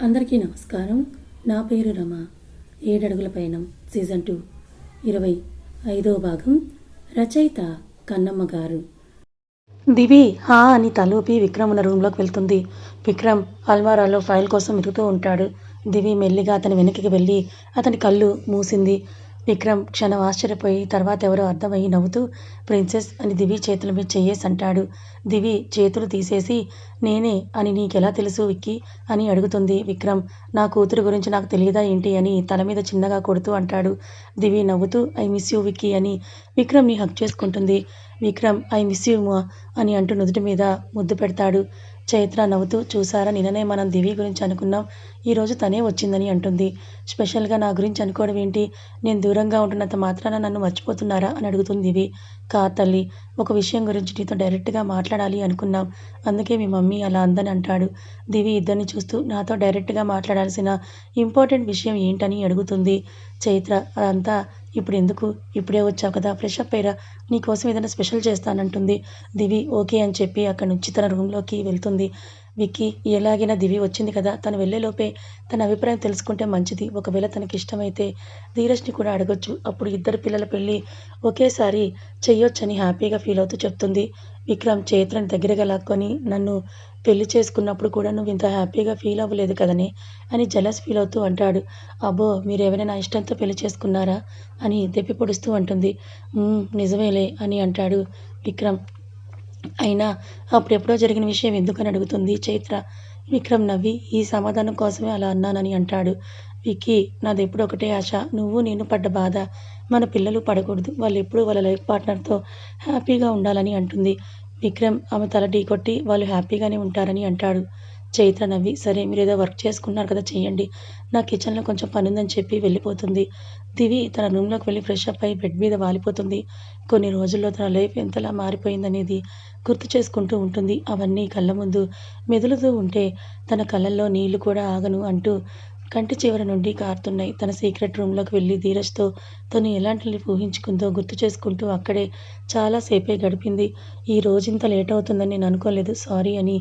అందరికీ నమస్కారం. నా పేరు రమ. 7 అడుగుల పయనం సీజన్ 2 25వ భాగం. రచయిత కన్నమ్మ గారు. దివి హా అని తలూపి విక్రమ్ ఉన్న రూంలోకి వెళ్తుంది. విక్రమ్ అల్మారాలో ఫైల్ కోసం వెతుకుతూ ఉంటాడు. దివి మెల్లిగా అతని వెనక్కి వెళ్ళి అతని కళ్ళు మూసింది. విక్రమ్ క్షణం ఆశ్చర్యపోయి తర్వాత ఎవరో అర్థమయ్యి నవ్వుతూ ప్రిన్సెస్ అని దివి చేతుల మీద చెయ్యేసి అంటాడు. దివి చేతులు తీసేసి నేనే అని నీకెలా తెలుసు విక్కీ అని అడుగుతుంది. విక్రమ్ నా కూతురు గురించి నాకు తెలియదా ఏంటి అని తల మీద చిన్నగా కొడుతూ అంటాడు. దివి నవ్వుతూ ఐ మిస్ యూ విక్కీ అని విక్రమ్ని హగ్ చేసుకుంటుంది. విక్రమ్ ఐ మిస్ యూ మా అని అంటూ నుదుటి మీద ముద్దు పెడతాడు. చైత్ర నవ్వుతూ చూసారా నిన్ననే మనం దివి గురించి అనుకున్నాం, ఈరోజు తనే వచ్చిందని అంటుంది. స్పెషల్గా నా గురించి అనుకోవడం ఏంటి, నేను దూరంగా ఉంటున్నంత మాత్రాన నన్ను మర్చిపోతున్నారా అని అడుగుతుంది దివి. కాదు తల్లి, ఒక విషయం గురించి నీతో డైరెక్ట్గా మాట్లాడాలి అనుకున్నాం, అందుకే మీ మమ్మీ అలా అందని అంటాడు. దివి ఇద్దరిని చూస్తూ నాతో డైరెక్ట్గా మాట్లాడాల్సిన ఇంపార్టెంట్ విషయం ఏంటని అడుగుతుంది. చైత్ర అదంతా ఇప్పుడు ఎందుకు, ఇప్పుడే వచ్చావు కదా, ఫ్రెష్ అప్ అయ్యిరా, నీకోసం ఏదైనా స్పెషల్ చేస్తానంటుంది. దివి ఓకే అని చెప్పి అక్కడి నుంచి తన రూంలోకి వెళ్తుంది. విక్కీ ఎలాగైనా దివి వచ్చింది కదా, తను వెళ్ళేలోపే తన అభిప్రాయం తెలుసుకుంటే మంచిది. ఒకవేళ తనకి ఇష్టమైతే ధీరజ్ని కూడా అడగొచ్చు, అప్పుడు ఇద్దరు పిల్లల పెళ్ళి ఒకేసారి చెయ్యొచ్చని హ్యాపీగా ఫీల్ అవుతూ చెప్తుంది. విక్రమ్ చైత్రని దగ్గరగా లాక్కొని నన్ను పెళ్లి చేసుకున్నప్పుడు కూడా నువ్వు ఇంత హ్యాపీగా ఫీల్ అవ్వలేదు కదనే అని జలస్ ఫీల్ అవుతూ అంటాడు. అబ్బో మీరేమైనా నా ఇష్టంతో పెళ్లి చేసుకున్నారా అని దెప్పి పొడుస్తూ అంటుంది. నిజమేలే అని అంటాడు విక్రమ్. అయినా అప్పుడెప్పుడో జరిగిన విషయం ఎందుకని అడుగుతుంది చైత్ర. విక్రమ్ నవ్వి ఈ సమాధానం కోసమే అలా అన్నానని అంటాడు. విక్కీ నాదెప్పుడు ఒకటే ఆశ, నువ్వు నేను పడ్డ బాధ మన పిల్లలు పడకూడదు, వాళ్ళు ఎప్పుడూ వాళ్ళ లైఫ్ పార్ట్నర్తో హ్యాపీగా ఉండాలని అంటుంది. విక్రమ్ ఆమె తల ఢీకొట్టి వాళ్ళు హ్యాపీగానే ఉంటారని అంటాడు. చైత్ర నవ్వి సరే మీరేదో వర్క్ చేసుకున్నారు కదా చెయ్యండి, నా కిచెన్లో కొంచెం పనుందని చెప్పి వెళ్ళిపోతుంది. దివి తన రూంలోకి వెళ్ళి ఫ్రెష్ అప్ అయి బెడ్ మీద వాలిపోతుంది. కొన్ని రోజుల్లో తన లైఫ్ ఎంతలా మారిపోయిందనేది గుర్తు చేసుకుంటూ ఉంటుంది. అవన్నీ కళ్ళ ముందు మెదులుతూ ఉంటే తన కళ్ళల్లో నీళ్లు కూడా ఆగను అంటూ కంటి చివర నుండి కారుతున్నాయి. తన సీక్రెట్ రూంలోకి వెళ్ళి ధీరజ్తో తను ఎలాంటి లైఫ్ ఊహించుకుందో గుర్తు చేసుకుంటూ అక్కడే చాలాసేపే గడిపింది. ఈ రోజంత లేట్ అవుతుందని నేను అనుకోలేదు, సారీ అని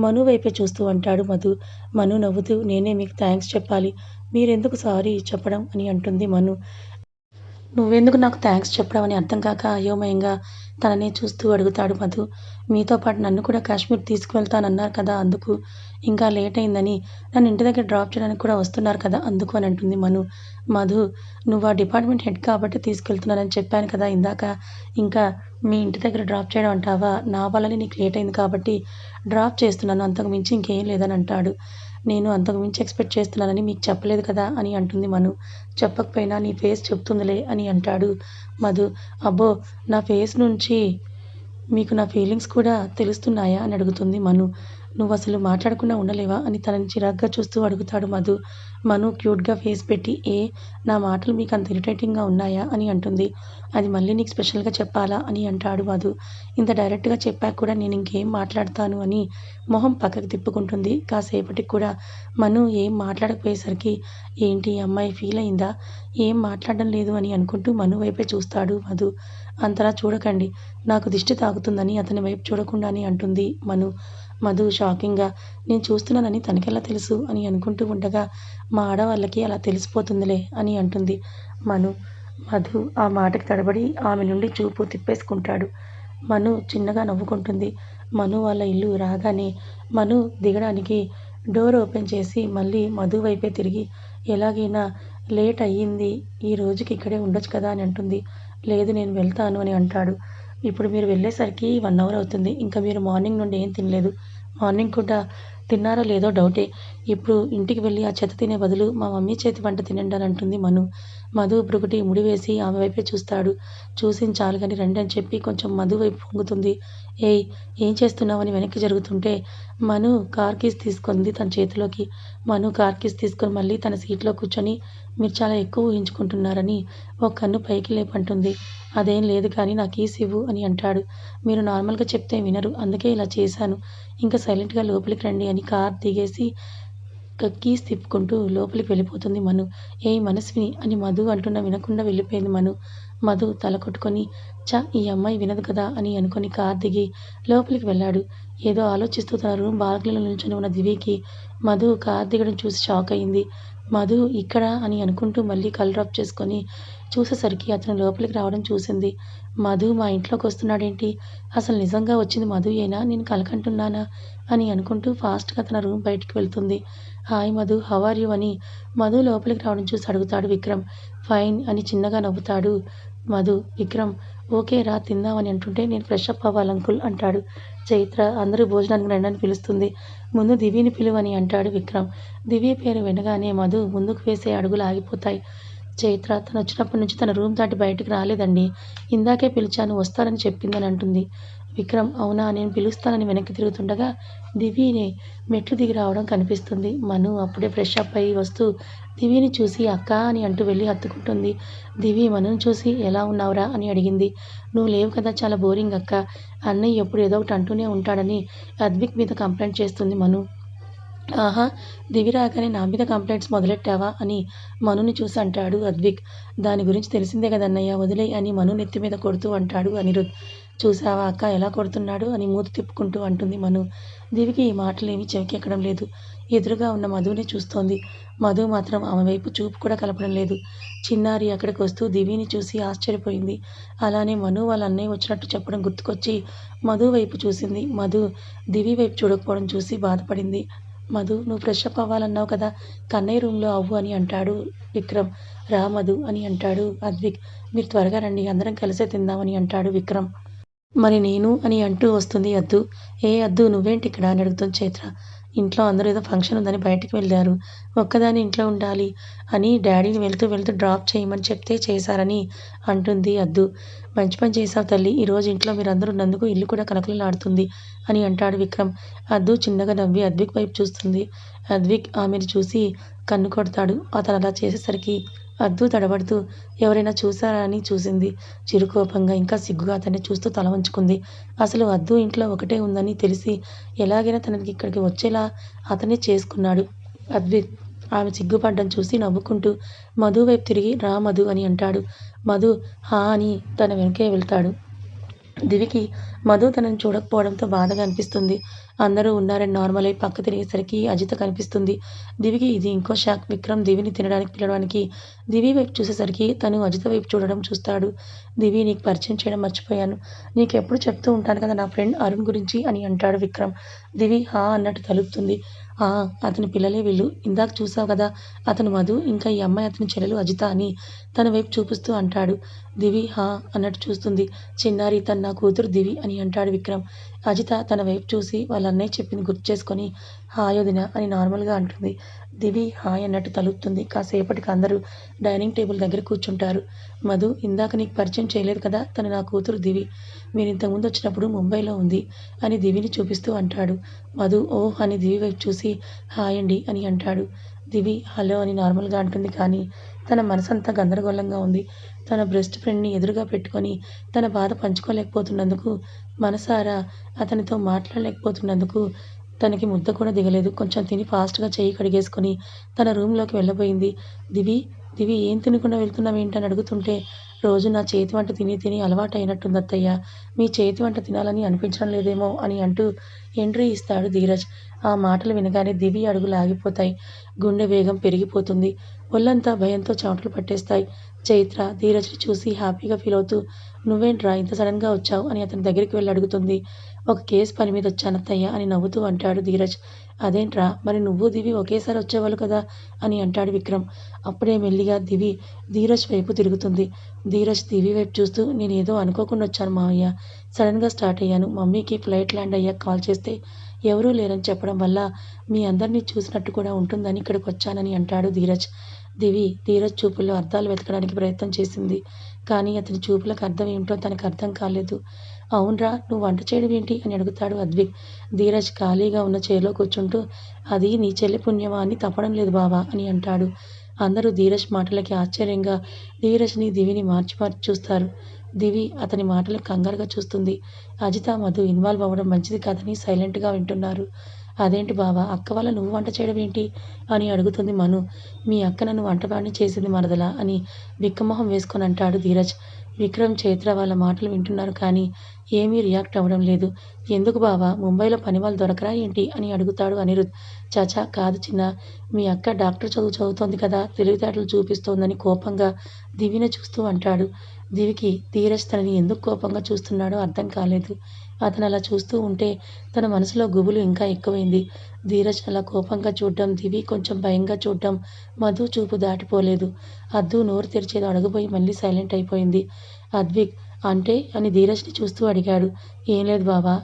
మను వైపే చూస్తూ అంటాడు మధు. మను నవ్వుతూ నేనే మీకు థ్యాంక్స్ చెప్పాలి, మీరెందుకు సారీ చెప్పడం అని అంటుంది మను. నువ్వెందుకు నాకు థ్యాంక్స్ చెప్పడం అని అర్థం కాక అయోమయంగా తననే చూస్తూ అడుగుతాడు మధు. మీతో పాటు నన్ను కూడా కాశ్మీర్ తీసుకువెళ్తానన్నారు కదా అందుకు, ఇంకా లేట్ అయిందని నన్ను ఇంటి దగ్గర డ్రాప్ చేయడానికి కూడా వస్తున్నారు కదా అందుకు అని అంటుంది మను. మధు నువ్వు ఆ డిపార్ట్మెంట్ హెడ్ కాబట్టి తీసుకెళ్తున్నానని చెప్పాను కదా ఇందాక, ఇంకా మీ ఇంటి దగ్గర డ్రాప్ చేయడం అంటావా, నా వల్లనే నీకు లేట్ అయింది కాబట్టి డ్రాప్ చేస్తున్నాను, అంతకు మించి ఇంకేం లేదని అంటాడు. నేను అంతకు మించి ఎక్స్పెక్ట్ చేస్తున్నానని మీకు చెప్పలేదు కదా అని అంటుంది మను. చెప్పకపోయినా నీ ఫేస్ చెప్తుందిలే అని అంటాడు మధు. అబ్బో నా ఫేస్ నుంచి మీకు నా ఫీలింగ్స్ కూడా తెలుస్తున్నాయా అని అడుగుతుంది మను. నువ్వు అసలు మాట్లాడకుండా ఉండలేవా అని తనని చిరాగ్గా చూస్తూ అడుగుతాడు మధు. మను క్యూట్గా ఫేస్ పెట్టి నా మాటలు మీకు అంత ఇరిటేటింగ్గా ఉన్నాయా అని అంటుంది. అది మళ్ళీ నీకు స్పెషల్గా చెప్పాలా అని అంటాడు మధు. ఇంత డైరెక్ట్గా చెప్పాక కూడా నేను ఇంకేం మాట్లాడతాను అని మొహం పక్కకు తిప్పుకుంటుంది. కాసేపటికి కూడా మను ఏం మాట్లాడకపోయేసరికి ఏంటి అమ్మాయి ఫీల్ అయిందా, ఏం మాట్లాడడం లేదు అని అనుకుంటూ మను వైపే చూస్తాడు మధు. అంతలా చూడకండి, నాకు దిష్టి తాకుతుందని అతని వైపు చూడకుండానే అంటుంది మను. మధు షాకింగ్గా నేను చూస్తున్నానని తనకెలా తెలుసు అని అనుకుంటూ ఉండగా మా ఆడవాళ్ళకి అలా తెలిసిపోతుందిలే అని అంటుంది మను. మధు ఆ మాటకి తడబడి ఆమె నుండి చూపు తిప్పేసుకుంటాడు. మను చిన్నగా నవ్వుకుంటుంది. మను వాళ్ళ ఇల్లు రాగానే మను దిగడానికి డోర్ ఓపెన్ చేసి మళ్ళీ మధు వైపే తిరిగి ఎలాగైనా లేట్ అయ్యింది, ఈ రోజుకి ఇక్కడే ఉండొచ్చు కదా అని అంటుంది. లేదు నేను వెళ్తాను అని అంటాడు. ఇప్పుడు మీరు వెళ్ళేసరికి 1 అవర్ అవుతుంది, ఇంకా మీరు మార్నింగ్ నుండి ఏం తినలేదు, మార్నింగ్ కూడా తిన్నారో లేదో డౌటే, ఇప్పుడు ఇంటికి వెళ్ళి ఆ చెత్త తినే బదులు మా మమ్మీ చేతి వంట తినండి అని అంటుంది మను. మధు బ్రుకుటి ముడివేసి ఆమె వైపే చూస్తాడు. చూసింది చాలు కానీ రండి అని చెప్పి కొంచెం మధు వైపు పొంగుతుంది. ఏం చేస్తున్నావు అని వెనక్కి జరుగుతుంటే మను కార్ కీస్ తీసుకుంది తన చేతిలోకి. మను కార్ కీస్ తీసుకొని మళ్ళీ తన సీట్లో కూర్చొని మీరు చాలా ఎక్కువ ఊహించుకుంటున్నారని ఒక కన్ను పైకి లేపంటుంది. అదేం లేదు కానీ నా కీస్ ఇవ్వు అని అంటాడు. మీరు నార్మల్గా చెప్తే వినరు, అందుకే ఇలా చేశాను, ఇంకా సైలెంట్గా లోపలికి రండి అని కార్ దిగేసి కీస్ తిప్పుకుంటూ లోపలికి వెళ్ళిపోతుంది మను. ఏయ్ మనస్విని అని మధు అంటున్నా వినకుండా వెళ్ళిపోయింది మను. మధు తల కొట్టుకొని ఈ అమ్మాయి వినదు కదా అని అనుకొని కార్ దిగి లోపలికి వెళ్ళాడు. ఏదో ఆలోచిస్తూ తన రూమ్ బాల్కనీలో నిల్చొని ఉన్న దివికి మధు కార్ దిగడం చూసి షాక్ అయింది. మధు ఇక్కడ అని అనుకుంటూ మళ్ళీ కళ్ళు డ్రాప్ చేసుకొని చూసేసరికి అతను లోపలికి రావడం చూసింది. మధు మా ఇంట్లోకి వస్తున్నాడేంటి? అసలు నిజంగా వచ్చింది మధుయేనా? నేను కలకంటున్నానా అని అనుకుంటూ ఫాస్ట్గా తన రూమ్ బయటికి వెళ్తుంది. Hi Madhu, how are you అని మధు లోపలికి రావడం చూసి అడుగుతాడు విక్రమ్. ఫైన్ అని చిన్నగా నవ్వుతాడు మధు. విక్రమ్ ఓకే రా తిందామని అంటుంటే నేను ఫ్రెష్ అప్ అవ్వాలి అంకుల్ అంటాడు. చైత్ర అందరూ భోజనానికి రండి అని పిలుస్తుంది. ముందు దివిని పిలువని అంటాడు విక్రమ్. దివి పేరు వినగానే మధు ముందుకు వేసే అడుగులు ఆగిపోతాయి. చైత్ర తను వచ్చినప్పటి నుంచి తన రూమ్ దాటి బయటకు రాలేదండి. ఇందాకే పిలిచాను వస్తానని చెప్పిందని అంటుంది. విక్రమ్ అవునా, నేను పిలుస్తానని వెనక్కి తిరుగుతుండగా దివిని మెట్లు దిగి రావడం కనిపిస్తుంది. మను అప్పుడే ఫ్రెష్ అప్ అయ్యి వస్తూ దివిని చూసి అక్క అని అంటూ వెళ్ళి హత్తుకుంటుంది. దివి మనుని చూసి ఎలా ఉన్నావురా అని అడిగింది. నువ్వు లేవు కదా, చాలా బోరింగ్ అక్క. అన్నయ్య ఎప్పుడు ఏదో ఒకటి అంటూనే ఉంటాడని అద్విక్ మీద కంప్లైంట్ చేస్తుంది మను. ఆహా, దివి రాగానే నా మీద కంప్లైంట్స్ మొదలెట్టావా అని మనుని చూసి అంటాడు అద్విక్. దాని గురించి తెలిసిందే కదన్నయ్య, వదిలేయ్ అని మను నెత్తి మీద కొడుతూ అంటాడు అనిరుద్. చూసావా అక్క ఎలా కొడుతున్నాడు అని మూతి తిప్పుకుంటూ అంటుంది మను. దివికి ఈ మాటలేమీ చెవికెక్కడం లేదు. ఎదురుగా ఉన్న మధుని చూస్తోంది. మధు మాత్రం ఆమె వైపు చూపు కూడా కలపడం లేదు. చిన్నారి అక్కడికి వస్తూ దివిని చూసి ఆశ్చర్యపోయింది. అలానే మను వాళ్ళ అన్నయ్య వచ్చినట్టు చెప్పడం గుర్తుకొచ్చి మధు వైపు చూసింది. మధు దివి వైపు చూడకపోవడం చూసి బాధపడింది. మధు నువ్వు ఫ్రెష్ అప్ అవ్వాలన్నావు కదా, కన్నయ్య రూమ్లో అవ్వు అని అంటాడు విక్రమ్. రా మధు అని అంటాడు అద్విక్. మీరు త్వరగా రండి, అందరం కలిసే తిందామని అంటాడు విక్రమ్. మరి నేను అని అంటూ వస్తుంది అద్దు. ఏ అద్దు నువ్వేంటి ఇక్కడ అని అడుగుతుంది చైత్ర. ఇంట్లో అందరూ ఏదో ఫంక్షన్ ఉందని బయటికి వెళ్ళారు, ఒక్కదాన్ని ఇంట్లో ఉండాలి అని డాడీని వెళ్తూ వెళ్తూ డ్రాప్ చేయమని చెప్తే చేశారని అంటుంది అద్దు. మంచి పని చేశావు తల్లి, ఈరోజు ఇంట్లో మీరందరూ ఉన్నందుకు ఇల్లు కూడా కలకలలాడుతుంది అని అంటాడు విక్రమ్. అద్దు చిన్నగా నవ్వి అద్విక్ వైపు చూస్తుంది. అద్విక్ ఆమెను చూసి కన్ను కొడతాడు. అతను అలా చేసేసరికి అద్దు తడబడుతూ ఎవరైనా చూశారా అని చూసింది. చిరుకోపంగా ఇంకా సిగ్గుగా అతన్ని చూస్తూ తల వంచుకుంది. అసలు అద్దు ఇంట్లో ఒకటే ఉందని తెలిసి ఎలాగైనా తనకి ఇక్కడికి వచ్చేలా అతన్ని చేసుకున్నాడు అద్విక్. ఆమె సిగ్గుపడ్డం చూసి నవ్వుకుంటూ మధు వైపు తిరిగి రా మధు అని అంటాడు. మధు హా అని తన వెనకే వెళ్తాడు. దివికి మధు తనని చూడకపోవడంతో బాధగా అనిపిస్తుంది. అందరూ ఉన్నారని నార్మల్ అయి పక్క తిరిగేసరికి అజిత కనిపిస్తుంది. దివికి ఇది ఇంకో షాక్. విక్రమ్ దివిని తినడానికి పిలవడానికి దివి వైపు చూసేసరికి తను అజిత వైపు చూడడం చూస్తాడు. దివి నీకు పరిచయం చేయడం మర్చిపోయాను, నీకు ఎప్పుడు చెప్తూ ఉంటాను కదా నా ఫ్రెండ్ అరుణ్ గురించి అని అంటాడు విక్రమ్. దివి హా అన్నట్టు తలుపుతుంది. అతని పిల్లలే వీళ్ళు, ఇందాక చూసావు కదా అతను మధు, ఇంకా ఈ అమ్మాయి అతని చెల్లెలు అజిత అని తన వైపు చూపిస్తూ అంటాడు. దివి హా అన్నట్టు చూస్తుంది. చిన్నారి తన నా కూతురు దివి అని అంటాడు విక్రమ్. అజిత తన వైపు చూసి వాళ్ళ అన్నయ్య చెప్పింది గుర్తు చేసుకొని హాయ్ వదిన అని నార్మల్గా అంటుంది. దివి హాయ్ అన్నట్టు తలుపుతుంది. కాసేపటికి అందరూ డైనింగ్ టేబుల్ దగ్గర కూర్చుంటారు. మధు ఇందాక నీకు పరిచయం చేయలేదు కదా, తను నా కూతురు దివి, మీరు ఇంతకుముందు వచ్చినప్పుడు ముంబైలో ఉంది అని దివిని చూపిస్తూ అంటాడు. మధు ఓహ్ అని దివి వైపు చూసి హాయ్ అండి అని అంటాడు. దివి హలో అని నార్మల్గా అంటుంది. కానీ తన మనసంతా గందరగోళంగా ఉంది. తన బెస్ట్ ఫ్రెండ్ని ఎదురుగా పెట్టుకొని తన బాధ పంచుకోలేకపోతున్నందుకు, మనసారా అతనితో మాట్లాడలేకపోతున్నందుకు తనకి ముద్ద కూడా దిగలేదు. కొంచెం తిని ఫాస్ట్గా చెయ్యి కడిగేసుకొని తన రూమ్లోకి వెళ్ళబోయింది. దివి దివి ఏం తినకుండా వెళ్తున్నావేంటని అడుగుతుంటే రోజు నా చేతి వంట తిని తిని అలవాటు అయినట్టుంది అత్తయ్య, మీ చేతి వంట తినాలని అనిపించడం లేదేమో అని అంటూ ఎంట్రీ ఇస్తాడు ధీరజ్. ఆ మాటలు వినగానే దివి అడుగులు ఆగిపోతాయి. గుండె వేగం పెరిగిపోతుంది. ఒళ్ళంతా భయంతో చెమటలు పట్టేస్తాయి. చైత్ర ధీరజ్ని చూసి హ్యాపీగా ఫీల్ అవుతూ నువ్వేంట్రా ఇంత సడన్గా వచ్చావు అని అతని దగ్గరికి వెళ్ళి అడుగుతుంది. ఒక కేసు పని మీద వచ్చాను అత్తయ్య అని నవ్వుతూ అంటాడు ధీరజ్. అదేంట్రా, మరి నువ్వు దివి ఒకేసారి వచ్చేవాళ్ళు కదా అని అంటాడు విక్రమ్. అప్పుడే మెల్లిగా దివి ధీరజ్ వైపు తిరుగుతుంది. ధీరజ్ దివి వైపు చూస్తూ నేను ఏదో అనుకోకుండా వచ్చాను మావయ్య, సడన్గా స్టార్ట్ అయ్యాను. మమ్మీకి ఫ్లైట్ ల్యాండ్ అయ్యాక కాల్ చేస్తే ఎవరూ లేరని చెప్పడం వల్ల మీ అందరినీ చూసినట్టు కూడా ఉంటుందని ఇక్కడికి వచ్చానని అంటాడు ధీరజ్. ధీరజ్ చూపుల్లో అర్థాలు వెతకడానికి ప్రయత్నం చేసింది. కానీ అతని చూపులకు అర్థం ఏమిటో తనకు అర్థం కాలేదు. అవునరా, నువ్వు వంట చేయడం ఏంటి అని అడుగుతాడు అద్విక్. ధీరజ్ ఖాళీగా ఉన్న చైర్లో కూర్చుంటూ అది నీ చెల్లి పుణ్యమా అని తప్పడం లేదు బావా అని అంటాడు. అందరూ ధీరజ్ మాటలకి ఆశ్చర్యంగా ధీరజ్ని దివిని మార్చి మార్చి చూస్తారు. దివి అతని మాటలకు కంగారుగా చూస్తుంది. అజిత మధు ఇన్వాల్వ్ అవ్వడం మంచిది కాదని సైలెంట్గా వింటున్నారు. అదేంటి బావా, అక్క వల్ల నువ్వు వంట చేయడం ఏంటి అని అడుగుతుంది మను. మీ అక్క నన్ను వంటవాడిని చేసింది మరదలా అని బిక్కమొహం వేసుకొని అంటాడు ధీరజ్. విక్రమ్, చైత్ర వాళ్ళ మాటలు వింటున్నారు కానీ ఏమీ రియాక్ట్ అవ్వడం లేదు. ఎందుకు బావా, ముంబైలో పనివాళ్ళు దొరకరా ఏంటి అని అడుగుతాడు అనిరుద్. చాచా కాదు చిన్నా, మీ అక్క డాక్టర్ చదువు చదువుతోంది కదా, తెలివితేటలు చూపిస్తోందని కోపంగా దివిని చూస్తూ అంటాడు. దివికి ధీరజ్ తనని ఎందుకు కోపంగా చూస్తున్నాడో అర్థం కాలేదు. అతను అలా చూస్తూ ఉంటే తన మనసులో గుబులు ఇంకా ఎక్కువైంది. ధీరజ్ అలా కోపంగా చూడ్డం, దివి కొంచెం భయంగా చూడ్డం మధు చూపు దాటిపోలేదు. అద్దు నోరు తెరిచేదో అడగబోయి మళ్ళీ సైలెంట్ అయిపోయింది. అద్విక్ అంటే అని ధీరజ్ని చూస్తూ అడిగాడు. ఏం లేదు బావా,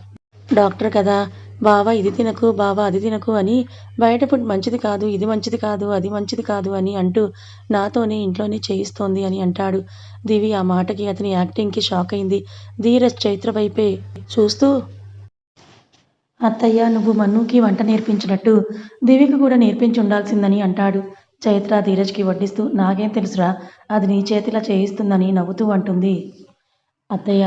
డాక్టర్ కదా, బావా ఇది తినకు, బావా అది తినకు అని బయట ఫుడ్ మంచిది కాదు, ఇది మంచిది కాదు, అది మంచిది కాదు అని అంటూ నాతోనే ఇంట్లోనే చేయిస్తోంది అని అంటాడు. దివి ఆ మాటకి, అతని యాక్టింగ్కి షాక్ అయింది. ధీరజ్ చైత్ర వైపే చూస్తూ, అత్తయ్య నువ్వు మన్నుకి వంట నేర్పించినట్టు దివికి కూడా నేర్పించి ఉండాల్సిందని అంటాడు. చైత్ర ధీరజ్కి వడ్డిస్తూ, నాకేం తెలుసురా, అది నీ చేతిలా చేయిస్తుందని నవ్వుతూ అంటుంది. అత్తయ్య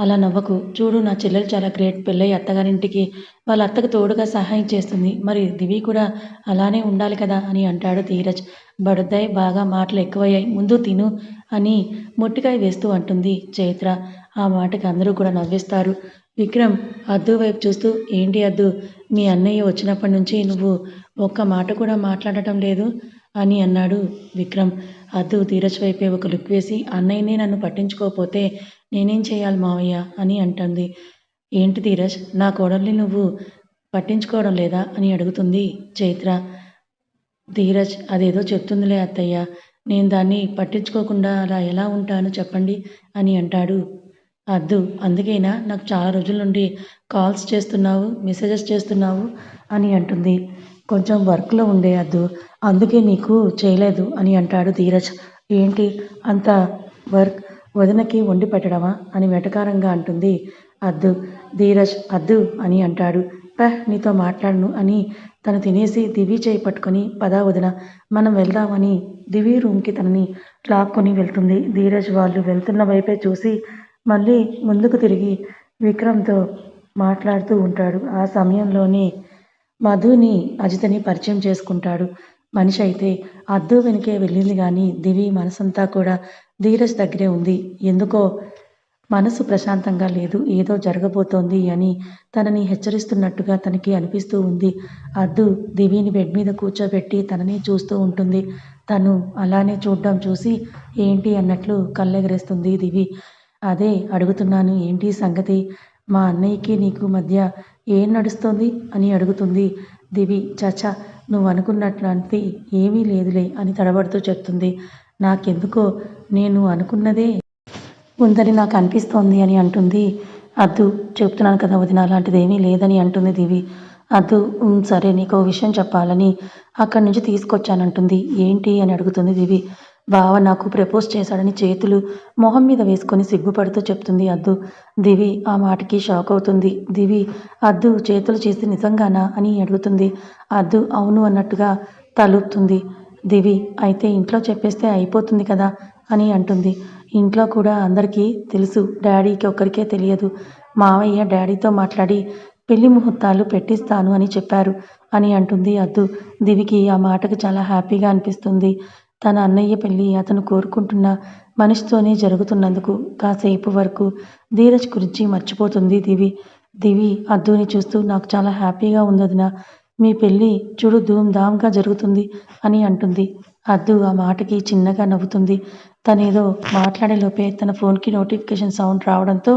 అలా నవ్వకు, చూడు నా చెల్లెలు చాలా గ్రేట్, పెళ్ళై అత్తగారింటికి వాళ్ళ అత్తకు తోడుగా సహాయం చేస్తుంది, మరి దివి కూడా అలానే ఉండాలి కదా అని అంటాడు ధీరజ్. బడుద్దాయి, బాగా మాటలు ఎక్కువయ్యాయి, ముందు తిను అని మొట్టికాయ వేస్తూ అంటుంది చైత్ర. ఆ మాటకి అందరూ కూడా నవ్విస్తారు. విక్రమ్ అద్దు వైపు చూస్తూ, ఏంటి అద్దు, మీ అన్నయ్య వచ్చినప్పటి నుంచి నువ్వు ఒక్క మాట కూడా మాట్లాడటం లేదు అని అన్నాడు విక్రమ్. అద్దు ధీరజ్ వైపే ఒక లుక్ వేసి, అన్నయ్యనే నన్ను పట్టించుకోకపోతే నేనేం చేయాలి మావయ్య అని అంటుంది. ఏంటి ధీరజ్, నా కోడల్ని నువ్వు పట్టించుకోవడం లేదా అని అడుగుతుంది చైత్ర. ధీరజ్ అదేదో చెప్తుందిలే అత్తయ్య, నేను దాన్ని పట్టించుకోకుండా అలా ఎలా ఉంటాను చెప్పండి అని అంటాడు. అద్దు అందుకేనా నాకు చాలా రోజుల నుండి కాల్స్ చేస్తున్నావు, మెసేజెస్ చేస్తున్నావు అని అంటుంది. కొంచెం వర్క్లో ఉండే అద్దు, అందుకే నీకు చేయలేదు అని అంటాడు ధీరజ్. ఏంటి అంత వర్క్, వదినకి వండి పెట్టడమా అని వెటకారంగా అంటుంది అద్దు. ధీరజ్ అద్దు అని అంటాడు. నీతో మాట్లాడను అని తను తినేసి దివి చేయి పట్టుకొని, పదా వదిన మనం వెళ్దామని దివి రూమ్కి తనని లాక్కొని వెళ్తుంది. ధీరజ్ వాళ్ళు వెళ్తున్న వైపే చూసి మళ్ళీ ముందుకు తిరిగి విక్రమ్తో మాట్లాడుతూ ఉంటాడు. ఆ సమయంలోనే మధుని అజితని పరిచయం చేసుకుంటాడు. మనిషి అయితే అద్దు వెనుకే వెళ్ళింది కానీ దివి మనసంతా కూడా ధీరజ్ దగ్గరే ఉంది. ఎందుకో మనసు ప్రశాంతంగా లేదు, ఏదో జరగబోతోంది అని తనని హెచ్చరిస్తున్నట్టుగా తనకి అనిపిస్తూ ఉంది. అద్దు దివిని బెడ్ మీద కూర్చోబెట్టి తనని చూస్తూ ఉంటుంది. తను అలానే చూడడం చూసి ఏంటి అన్నట్లు కళ్ళెగరేస్తుంది దివి. అదే అడుగుతున్నాను, ఏంటి సంగతి, మా అన్నయ్యకి నీకు మధ్య ఏం నడుస్తోంది అని అడుగుతుంది దివి. చచా నువ్వు అనుకున్నట్లాంటి ఏమీ లేదులే అని తడబడుతూ చెప్తుంది. నాకెందుకో నేను అనుకున్నదే ఉందని నాకు అనిపిస్తోంది అని అంటుంది అద్దు. చెప్తున్నాను కదా వదిన, అలాంటిది ఏమీ లేదని అంటుంది దివి. అద్దు సరే నీకు విషయం చెప్పాలని అక్కడి నుంచి తీసుకొచ్చానంటుంది. ఏంటి అని అడుగుతుంది దివి. బావ నాకు ప్రపోజ్ చేశాడని చేతులు మొహం మీద వేసుకొని సిగ్గుపడుతూ చెప్తుంది అద్దు. దివి ఆ మాటకి షాక్ అవుతుంది. దివి అద్దు చేతులు చేసి నిజంగానా అని అడుగుతుంది. అద్దు అవును అన్నట్టుగా తలూపుతుంది. దివి అయితే ఇంట్లో చెప్పేస్తే అయిపోతుంది కదా అని అంటుంది. ఇంట్లో కూడా అందరికీ తెలుసు, డాడీకి ఒక్కరికే తెలియదు. మావయ్య డాడీతో మాట్లాడి పెళ్లి ముహూర్తాలు పెట్టిస్తాను అని చెప్పారు అని అంటుంది అద్దు. దివికి ఆ మాటకు చాలా హ్యాపీగా అనిపిస్తుంది. తన అన్నయ్య పెళ్ళి అతను కోరుకుంటున్న మనిషితోనే జరుగుతున్నందుకు కాసేపు వరకు ధీరజ్ గురించి మర్చిపోతుంది దివి. దివి అద్దుని చూస్తూ, నాకు చాలా హ్యాపీగా ఉందదిన, మీ పెళ్ళి చూడు ధూమ్ధామ్గా జరుగుతుంది అని అంటుంది. అద్దు ఆ మాటకి చిన్నగా నవ్వుతుంది. తనేదో మాట్లాడేలోపే తన ఫోన్కి నోటిఫికేషన్ సౌండ్ రావడంతో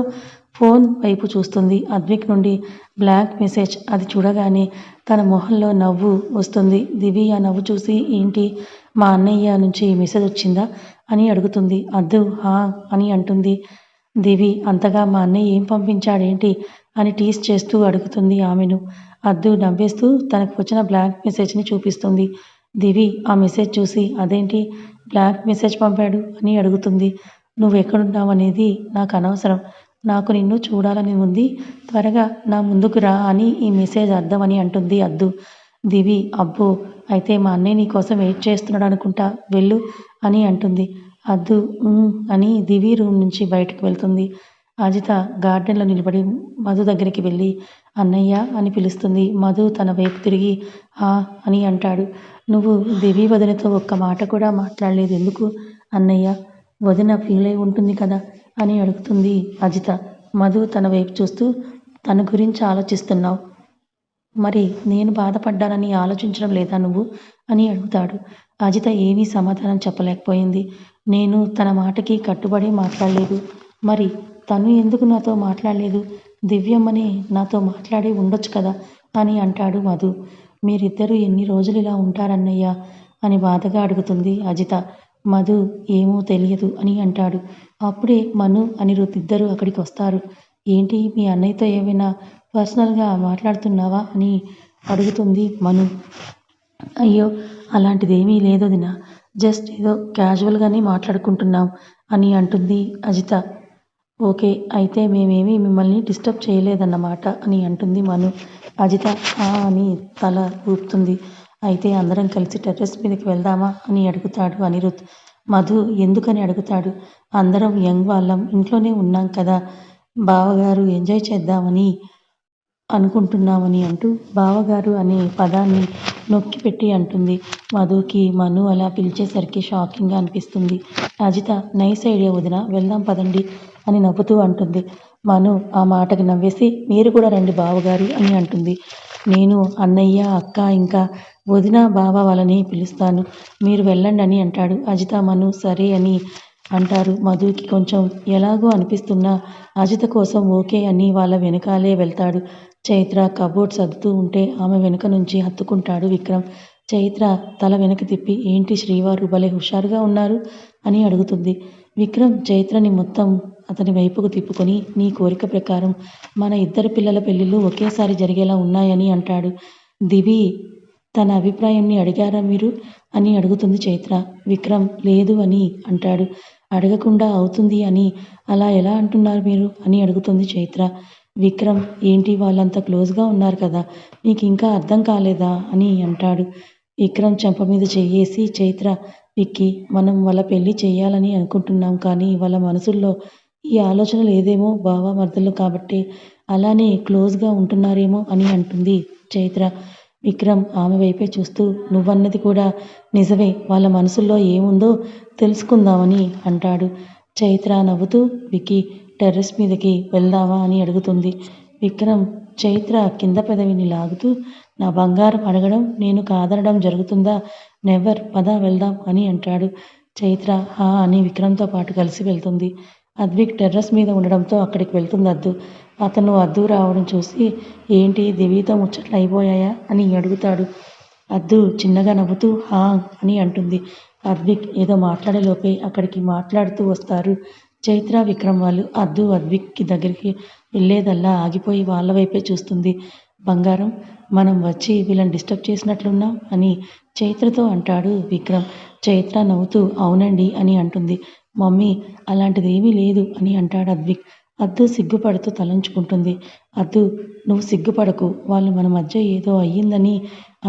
ఫోన్ వైపు చూస్తుంది. అద్విక్ నుండి బ్లాంక్ మెసేజ్. అది చూడగానే తన మొహంలో నవ్వు వస్తుంది. దివి ఆ నవ్వు చూసి, ఏంటి మా అన్నయ్య నుంచి మెసేజ్ వచ్చిందా అని అడుగుతుంది. అద్దు హా అని అంటుంది. దివి అంతగా మా అన్నయ్య ఏం పంపించాడేంటి అని టీస్ చేస్తూ అడుగుతుంది ఆమెను. అద్దు నవ్వేస్తూ తనకు వచ్చిన బ్లాంక్ మెసేజ్ని చూపిస్తుంది. దివి ఆ మెసేజ్ చూసి, అదేంటి బ్లాంక్ మెసేజ్ పంపాడు అని అడుగుతుంది. నువ్వు ఎక్కడున్నావు అనేది నాకు అనవసరం, నాకు నిన్ను చూడాలని ఉంది, త్వరగా నా ముందుకు రా అని ఈ మెసేజ్ అర్థం అని అంటుంది అద్దు. దివి అబ్బో అయితే మా అన్నయ్య నీ కోసం వెయిట్ చేస్తున్నాడు అనుకుంటా, వెళ్ళు అని అంటుంది. అద్దు అని దివి రూమ్ నుంచి బయటకు వెళ్తుంది. అజిత గార్డెన్లో నిలబడి మధు దగ్గరికి వెళ్ళి అన్నయ్య అని పిలుస్తుంది. మధు తన వైపు తిరిగి ఆ అని అంటాడు. నువ్వు దేవి వదినతో ఒక్క మాట కూడా మాట్లాడలేదు ఎందుకు అన్నయ్య? వదిన ఫీల్ అయి ఉంటుంది కదా అని అడుగుతుంది అజిత. మధు తన వైపు చూస్తూ తన గురించి ఆలోచిస్తున్నావు, మరి నేను బాధపడ్డానని ఆలోచించడం లేదా నువ్వు అని అడుగుతాడు. అజిత ఏమీ సమాధానం చెప్పలేకపోయింది. నేను తన మాటకి కట్టుబడి మాట్లాడలేదు. మరి తను ఎందుకు నాతో మాట్లాడలేదు? దివ్యమ్మని నాతో మాట్లాడి ఉండొచ్చు కదా అని అంటాడు మధు. మీరిద్దరూ ఎన్ని రోజులు ఇలా ఉంటారన్నయ్య అని బాధగా అడుగుతుంది అజిత. మధు ఏమో తెలియదు అని అంటాడు. అప్పుడే మను అనిరుద్ ఇద్దరు అక్కడికి వస్తారు. ఏంటి మీ అన్నయ్యతో ఏమైనా పర్సనల్గా మాట్లాడుతున్నావా అని అడుగుతుంది మను. అయ్యో అలాంటిదేమీ లేదు వదిన, జస్ట్ ఏదో క్యాజువల్గానే మాట్లాడుకుంటున్నాం అని అంటుంది అజిత. ఓకే అయితే మేమేమీ మిమ్మల్ని డిస్టర్బ్ చేయలేదన్నమాట అని అంటుంది మను. అజిత అని తల ఊపుతుంది. అయితే అందరం కలిసి టెర్రస్ మీదకి వెళ్దామా అని అడుగుతాడు అనిరుద్. మధు ఎందుకని అడుగుతాడు. అందరం యంగ్ వాళ్ళం, ఇంట్లోనే ఉన్నాం కదా బావగారు, ఎంజాయ్ చేద్దామని అనుకుంటున్నామని అంటూ బావగారు అనే పదాన్ని నొక్కిపెట్టి అంటుంది. మధుకి మను అలా పిలిచేసరికి షాకింగ్గా అనిపిస్తుంది. అజిత నైస్ ఐడియా వదిన, వెళ్దాం పదండి అని నవ్వుతూ అంటుంది. మను ఆ మాటకి నవ్వేసి మీరు కూడా రండి బావగారు అని అంటుంది. నేను అన్నయ్య అక్క ఇంకా వదిన బావ వాళ్ళని పిలుస్తాను, మీరు వెళ్ళండి అని అంటాడు. అజిత మను సరే అని అంటారు. మధుకి కొంచెం ఎలాగో అనిపిస్తున్నా అజిత కోసం ఓకే అని వాళ్ళ వెనకాలే వెళ్తాడు. చైత్ర కబోర్డ్ సర్దుతూ ఉంటే ఆమె వెనుక నుంచి హత్తుకుంటాడు విక్రమ్. చైత్ర తల వెనక్కి తిప్పి ఏంటి శ్రీవారు భలే హుషారుగా ఉన్నారు అని అడుగుతుంది. విక్రమ్ చైత్రని మొత్తం అతని వైపుకు తిప్పుకొని నీ కోరిక ప్రకారం మన ఇద్దరు పిల్లల పెళ్ళిళ్ళు ఒకేసారి జరిగేలా ఉన్నాయని అంటాడు. దివి తన అభిప్రాయాన్ని అడిగారా మీరు అని అడుగుతుంది చైత్ర. విక్రమ్ లేదు అని అంటాడు. అడగకుండా అవుతుంది అని అలా ఎలా అంటున్నారు మీరు అని అడుగుతుంది చైత్ర. విక్రమ్ ఏంటి వాళ్ళంతా క్లోజ్గా ఉన్నారు కదా, నీకు ఇంకా అర్థం కాలేదా అని అంటాడు. విక్రమ్ చెంప మీద చెయ్యేసి చైత్ర విక్కీ మనం వాళ్ళ పెళ్ళి చేయాలని అనుకుంటున్నాం కానీ వాళ్ళ మనసుల్లో ఈ ఆలోచన లేదేమో, బావ మరదలు కాబట్టి అలానే క్లోజ్గా ఉంటున్నారేమో అని అంటుంది చైత్ర. విక్రమ్ ఆమె వైపే చూస్తూ నువ్వన్నది కూడా నిజమే, వాళ్ళ మనసుల్లో ఏముందో తెలుసుకుందామని అంటాడు. చైత్ర నవ్వుతూ విక్కీ టెర్రస్ మీదకి వెళ్దామా అని అడుగుతుంది. విక్రమ్ చైత్ర కింద పెదవిని లాగుతూ నా బంగారం అడగడం నేను కాదనడం జరుగుతుందా, నెవర్, పద వెళ్దాం అని అంటాడు. చైత్ర హా అని విక్రమ్తో పాటు కలిసి వెళ్తుంది. అద్విక్ టెర్రస్ మీద ఉండడంతో అక్కడికి వెళ్తుంది అద్దు. అతను అద్దు రావడం చూసి ఏంటి దివితో ముచ్చట్లు అయిపోయాయా అని అడుగుతాడు. అద్దు చిన్నగా నవ్వుతూ హా అని అంటుంది. అద్విక్ ఏదో మాట్లాడేలోపే అక్కడికి మాట్లాడుతూ వస్తారు చైత్ర విక్రమ్ వాళ్ళు. అద్దు అద్విక్కి దగ్గరికి వెళ్ళేదల్లా ఆగిపోయి వాళ్ళ వైపే చూస్తుంది. బంగారం మనం వచ్చి వీళ్ళని డిస్టర్బ్ చేసినట్లున్నాం అని చైత్రతో అంటాడు విక్రమ్. చైత్ర నవ్వుతూ అవునండి అని అంటుంది. మమ్మీ అలాంటిది ఏమీ లేదు అని అంటాడు అద్విక్. అద్దు సిగ్గుపడుతూ తలంచుకుంటుంది. అద్దు నువ్వు సిగ్గుపడకు, వాళ్ళు మన మధ్య ఏదో అయ్యిందని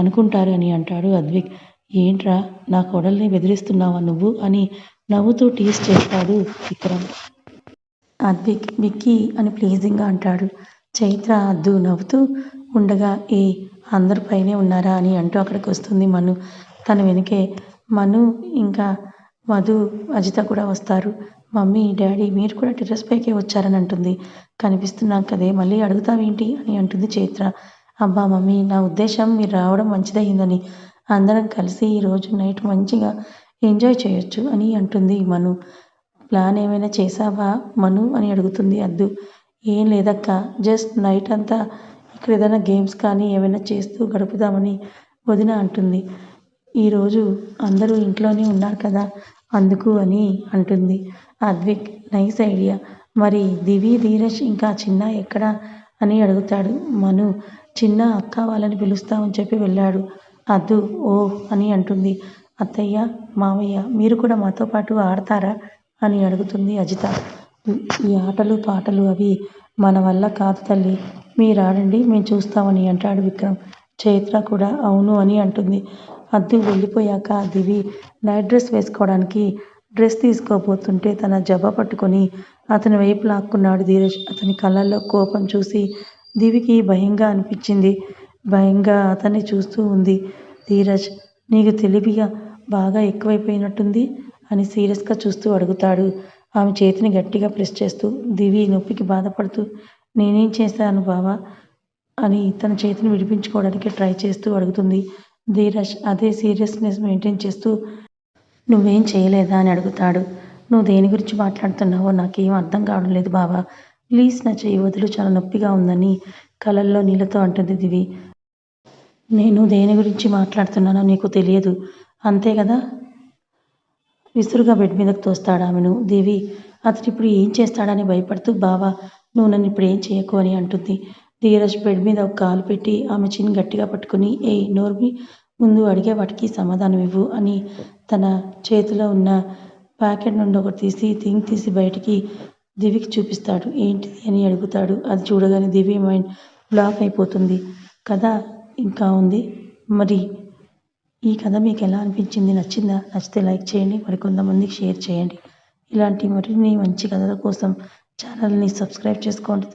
అనుకుంటారు అని అంటాడు అద్విక్. ఏంట్రా నా కొడల్ని బెదిరిస్తున్నావా నువ్వు అని నవ్వుతూ టీస్ చేస్తాడు విక్రమ్. అద్విక్ విక్కీ అని ప్లీజింగ్గా అంటాడు. చైత్ర అద్దు నవ్వుతూ ఉండగా ఏ అందరు పైనే ఉన్నారా అని అంటూ అక్కడికి వస్తుంది మను. తన వెనుకే మను ఇంకా మధు అజిత కూడా వస్తారు. మమ్మీ డాడీ మీరు కూడా టెర్రస్ పైకే వచ్చారని అంటుంది. కనిపిస్తున్నాం కదే మళ్ళీ అడుగుతావేంటి అని అంటుంది చైత్ర. అబ్బా మమ్మీ నా ఉద్దేశం మీరు రావడం మంచిదయ్యిందని, అందరం కలిసి ఈరోజు నైట్ మంచిగా ఎంజాయ్ చేయొచ్చు అని అంటుంది మను. ప్లాన్ ఏమైనా చేసావా మను అని అడుగుతుంది అద్దు. ఏం లేదక్క, జస్ట్ నైట్ అంతా ఇక్కడ ఏదైనా గేమ్స్ కానీ ఏమైనా చేస్తూ గడుపుదామని వదిన అంటుంది. ఈరోజు అందరూ ఇంట్లోనే ఉన్నారు కదా అందుకు అని అంటుంది. అద్విక్ నైస్ ఐడియా, మరి దివి ధీరజ్ ఇంకా చిన్న ఎక్కడా అని అడుగుతాడు. మను చిన్న అక్క వాళ్ళని పిలుస్తామని చెప్పి వెళ్ళాడు. అద్దు ఓ అని అంటుంది. అత్తయ్య మావయ్య మీరు కూడా మాతో పాటు ఆడతారా అని అడుగుతుంది అజిత. ఈ ఆటలు పాటలు అవి మన వల్ల కాదు తల్లి, మీరు ఆడండి మేము చూస్తామని అంటాడు విక్రమ్. చైత్ర కూడా అవును అని అంటుంది. అద్దు వెళ్ళిపోయాక దివి నైట్ డ్రెస్ వేసుకోవడానికి డ్రెస్ తీసుకోబోతుంటే తన జబ్బ పట్టుకొని అతని వైపు లాక్కున్నాడు ధీరజ్. అతని కళ్ళల్లో కోపం చూసి దివికి భయంగా అనిపించింది. భయంగా అతన్ని చూస్తూ ఉంది. ధీరజ్, నీకు తెలివిగా బాగా ఎక్కువైపోయినట్టుంది అని సీరియస్గా చూస్తూ అడుగుతాడు. ఆమె చేతిని గట్టిగా ప్రెస్ చేస్తూ దివి నొప్పికి బాధపడుతూ నేనేం చేశాను బావా అని తన చేతిని విడిపించుకోవడానికి ట్రై చేస్తూ అడుగుతుంది. ధీరజ్ అదే సీరియస్నెస్ మెయింటైన్ చేస్తూ నువ్వేం చేయలేదా అని అడుగుతాడు. నువ్వు దేని గురించి మాట్లాడుతున్నావో నాకేం అర్థం కావడం లేదు బావా. ప్లీజ్ నా చెయ్యి వదులు, చాలా నొప్పిగా ఉందని కళ్ళల్లో నీళ్ళతో అంటుంది దివి. నేను దేని గురించి మాట్లాడుతున్నానో నీకు తెలియదు అంతే కదా. విసురుగా బెడ్ మీదకు తోస్తాడు ఆమెను. దివి అతడిప్పుడు ఏం చేస్తాడని భయపడుతూ బావా నువ్వు నన్ను ఇప్పుడు ఏం చేయకు అని అంటుంది. ధీరజ్ బెడ్ మీద ఒక కాలు పెట్టి ఆమె చిన్ని గట్టిగా పట్టుకుని నోర్మి, ముందు అడిగే వాటికి సమాధానం ఇవ్వు అని తన చేతిలో ఉన్న ప్యాకెట్ నుండి ఒకటి తీసి థింగ్ తీసి బయటికి దివికి చూపిస్తాడు. ఏంటిది అని అడుగుతాడు. అది చూడగానే దివి మైండ్ బ్లాక్ అయిపోతుంది. కథ ఇంకా ఉంది. మరి ఈ కథ మీకు ఎలా అనిపించింది? నచ్చిందా? నచ్చితే లైక్ చేయండి, మరికొంతమందికి షేర్ చేయండి. ఇలాంటి మరిన్ని మంచి కథల కోసం ఛానల్ని సబ్స్క్రైబ్ చేసుకోండి.